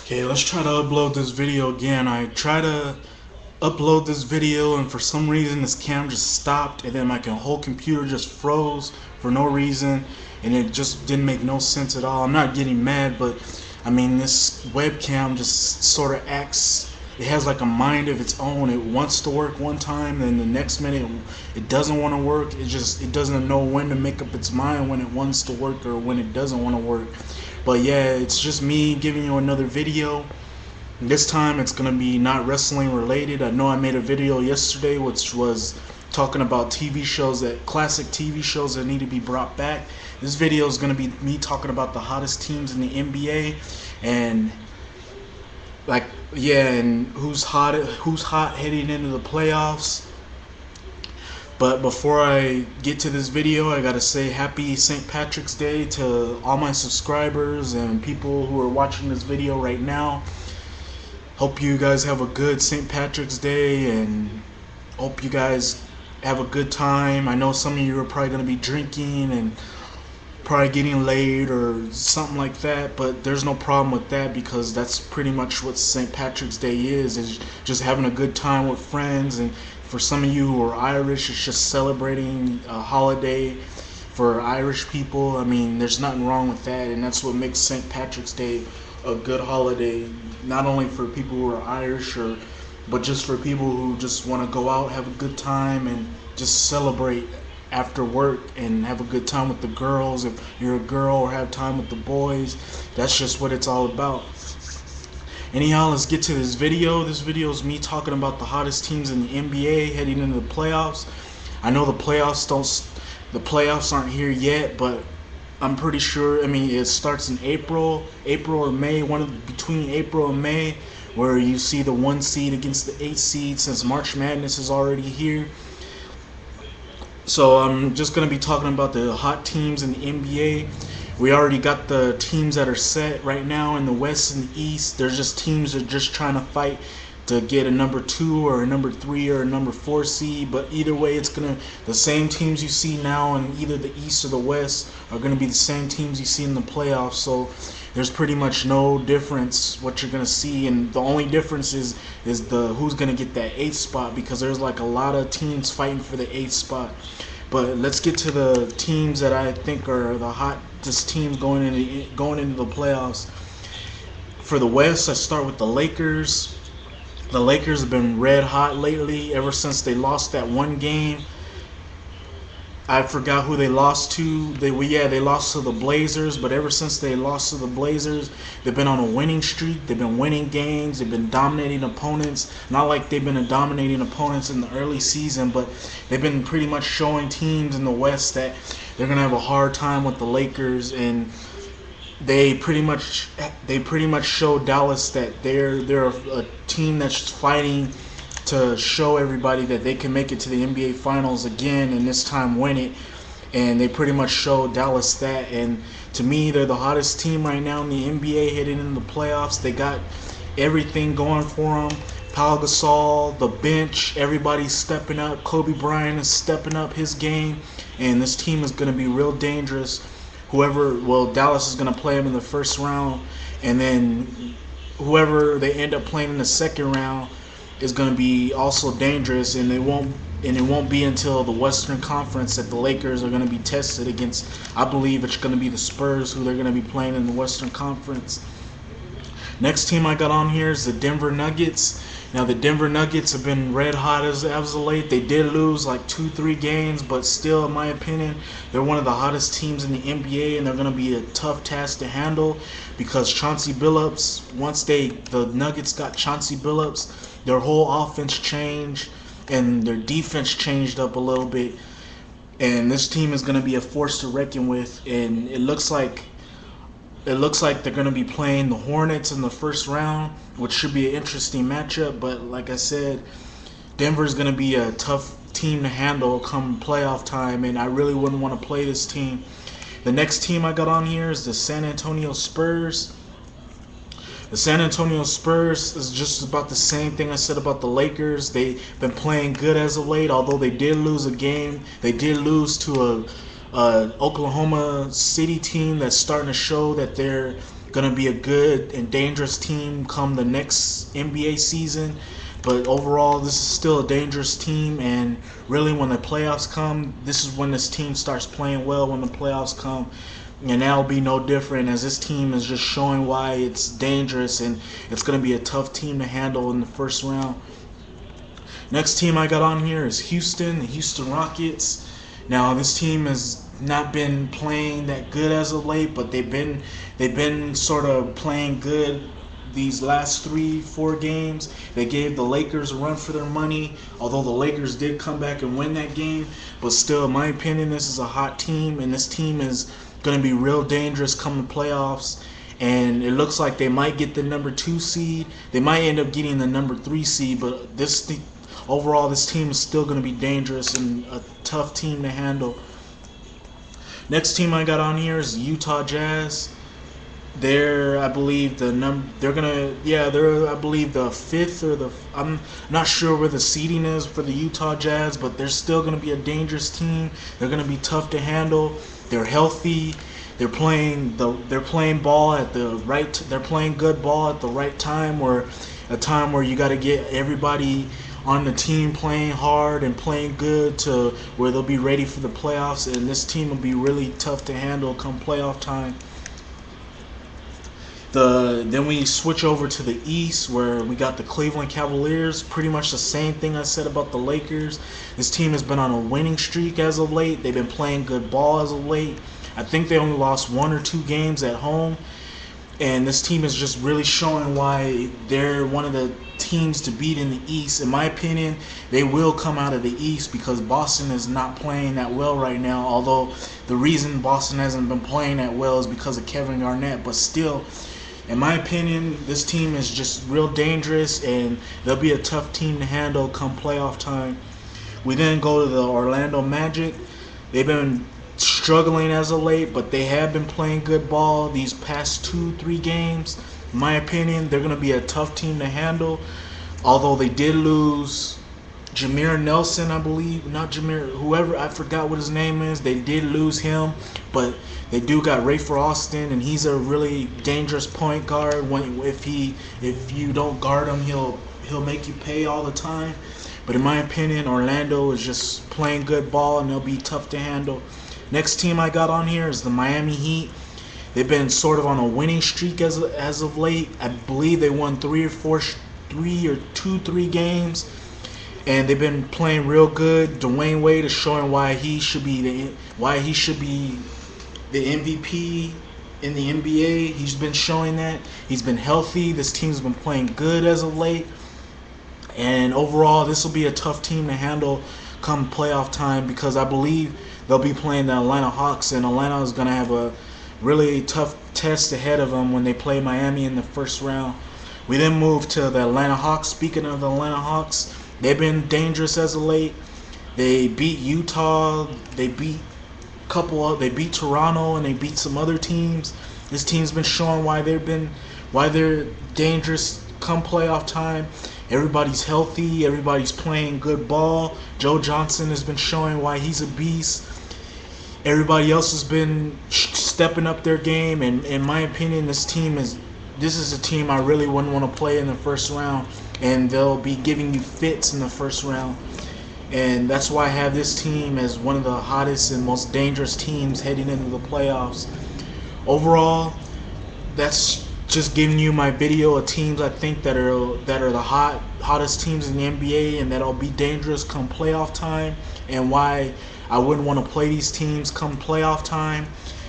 Okay, let's try to upload this video again. I try to upload this video and for some reason this cam just stopped and then my whole computer just froze for no reason and it just didn't make no sense at all. I'm not getting mad, but I mean this webcam just sort of acts, it has like a mind of its own. It wants to work one time, then the next minute it doesn't want to work. It doesn't know when to make up its mind when it wants to work or when it doesn't want to work. But yeah, it's just me giving you another video. This time it's gonna be not wrestling related. I know I made a video yesterday which was talking about TV shows, that classic TV shows that need to be brought back. This video is gonna be me talking about the hottest teams in the NBA and like and who's hot heading into the playoffs. But before I get to this video, I gotta say happy St. Patrick's Day to all my subscribers and people who are watching this video right now. Hope you guys have a good St. Patrick's Day and hope you guys have a good time. I know some of you are probably gonna be drinking and probably getting laid or something like that, but there's no problem with that because that's pretty much what St. Patrick's Day is just having a good time with friends. And for some of you who are Irish, it's just celebrating a holiday for Irish people. I mean, there's nothing wrong with that, and that's what makes St. Patrick's Day a good holiday, not only for people who are Irish, but just for people who just want to go out, have a good time, and just celebrate after work and have a good time with the girls. If you're a girl, or have time with the boys, that's just what it's all about. Anyhow, let's get to this video. This video is me talking about the hottest teams in the NBA heading into the playoffs. I know the playoffs aren't here yet, but I'm pretty sure. I mean, it starts in April or May, between April and May, where you see the 1 seed against the 8 seed, since March Madness is already here. So I'm just gonna be talking about the hot teams in the NBA. We already got the teams that are set right now in the West and the East. There's just teams that are just trying to fight to get a number 2 or a number 3 or a number 4 seed. But either way, it's the same teams you see now in either the East or the West are gonna be the same teams you see in the playoffs. So there's pretty much no difference what you're gonna see, and the only difference is the who's gonna get that 8th spot, because there's like a lot of teams fighting for the 8th spot. But let's get to the teams that I think are the hottest teams going into the playoffs. For the West, I start with the Lakers. The Lakers have been red hot lately ever since they lost that one game. I forgot who they lost to. They lost to the Blazers, but ever since they lost to the Blazers, they've been on a winning streak. They've been winning games. They've been dominating opponents. Not like they've been dominating opponents in the early season, but they've been pretty much showing teams in the West that they're gonna have a hard time with the Lakers, and they pretty much showed Dallas that they're a team that's fighting to show everybody that they can make it to the NBA Finals again, and this time win it. And they pretty much showed Dallas that. And to me, they're the hottest team right now in the NBA heading into the playoffs. They got everything going for them. Pau Gasol, the bench, everybody's stepping up. Kobe Bryant is stepping up his game, and this team is going to be real dangerous. Dallas is going to play them in the first round, and then whoever they end up playing in the second round is going to be also dangerous, and it won't be until the Western Conference that the Lakers are going to be tested against. I believe it's going to be the Spurs, who they're going to be playing in the Western Conference. Next team I got on here is the Denver Nuggets. Now the Denver Nuggets have been red hot as of late. They did lose like 2-3 games, but still, in my opinion, they're one of the hottest teams in the NBA, and they're going to be a tough task to handle because Chauncey Billups, once the Nuggets got Chauncey Billups, their whole offense changed and their defense changed up a little bit, and this team is going to be a force to reckon with. And it looks like they're going to be playing the Hornets in the first round, which should be an interesting matchup. But like I said, Denver's going to be a tough team to handle come playoff time, and I really wouldn't want to play this team. The next team I got on here is the San Antonio Spurs. The San Antonio Spurs is just about the same thing I said about the Lakers. They've been playing good as of late, although they did lose a game. They did lose to a Oklahoma City team that's starting to show that they're gonna be a good and dangerous team come the next NBA season. But overall, this is still a dangerous team, and really, when the playoffs come, this is when this team starts playing well. When the playoffs come, and that'll be no different, as this team is just showing why it's dangerous and it's going to be a tough team to handle in the first round. Next team I got on here is Houston, the Houston Rockets. Now this team has not been playing that good as of late, but they've been sort of playing good these last 3-4 games. They gave the Lakers a run for their money, although the Lakers did come back and win that game. But still, in my opinion, this is a hot team, and this team is going to be real dangerous come the playoffs. And it looks like they might get the number 2 seed. They might end up getting the number 3 seed, but overall, this team is still going to be dangerous and a tough team to handle. Next team I got on here is the Utah Jazz. They're, I believe, they're I believe the fifth or I'm not sure where the seeding is for the Utah Jazz, but they're still going to be a dangerous team. They're going to be tough to handle. They're healthy. They're playing ball at the right. They're playing good ball at the right time, or a time where you got to get everybody on the team playing hard and playing good to where they'll be ready for the playoffs. And this team will be really tough to handle come playoff time. Then we switch over to the East, where we got the Cleveland Cavaliers. Pretty much the same thing I said about the Lakers. This team has been on a winning streak as of late. They've been playing good ball as of late. I think they only lost 1 or 2 games at home. And this team is just really showing why they're one of the teams to beat in the East. In my opinion, they will come out of the East because Boston is not playing that well right now. Although the reason Boston hasn't been playing that well is because of Kevin Garnett. But still, in my opinion, this team is just real dangerous, and they'll be a tough team to handle come playoff time. We then go to the Orlando Magic. They've been struggling as of late, but they have been playing good ball these past 2-3 games. In my opinion, they're going to be a tough team to handle, although they did lose Jameer Nelson, I believe. Not Jameer, whoever, I forgot what his name is. They did lose him, but they do got Rafer Alston, and he's a really dangerous point guard. If you don't guard him, he'll make you pay all the time. But in my opinion, Orlando is just playing good ball, and they'll be tough to handle. Next team I got on here is the Miami Heat. They've been sort of on a winning streak as of late. I believe they won 3 or 3 games, and they've been playing real good. Dwayne Wade is showing why he should be the MVP in the NBA. He's been showing that. He's been healthy. This team's been playing good as of late. And overall, this will be a tough team to handle come playoff time, because I believe they'll be playing the Atlanta Hawks, and Atlanta is going to have a really tough test ahead of them when they play Miami in the first round. We then move to the Atlanta Hawks. Speaking of the Atlanta Hawks, they've been dangerous as of late. They beat Utah. They beat Toronto, and they beat some other teams. This team's been showing why they're dangerous come playoff time. Everybody's healthy. Everybody's playing good ball. Joe Johnson has been showing why he's a beast. Everybody else has been stepping up their game, and in my opinion, this is a team I really wouldn't want to play in the first round, and they'll be giving you fits in the first round. And that's why I have this team as one of the hottest and most dangerous teams heading into the playoffs. Overall, that's just giving you my video of teams I think that are the hottest teams in the NBA and that'll be dangerous come playoff time, and why I wouldn't want to play these teams come playoff time.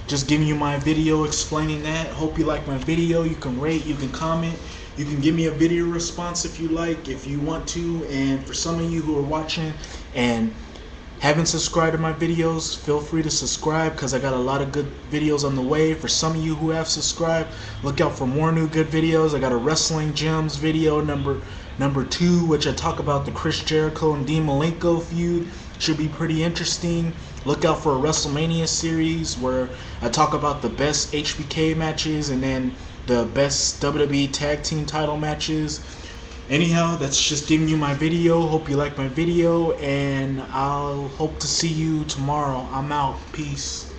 Just giving you my video explaining that. Hope you like my video. You can rate, you can comment, you can give me a video response if you like, if you want to. And for some of you who are watching and haven't subscribed to my videos, feel free to subscribe, because I got a lot of good videos on the way. For some of you who have subscribed, look out for more new good videos. I got a Wrestling Gems video number 2, which I talk about the Chris Jericho and Dean Malenko feud. Should be pretty interesting. Look out for a WrestleMania series where I talk about the best HBK matches and then the best WWE tag team title matches. Anyhow, that's just giving you my video. Hope you like my video, and I'll hope to see you tomorrow. I'm out. Peace.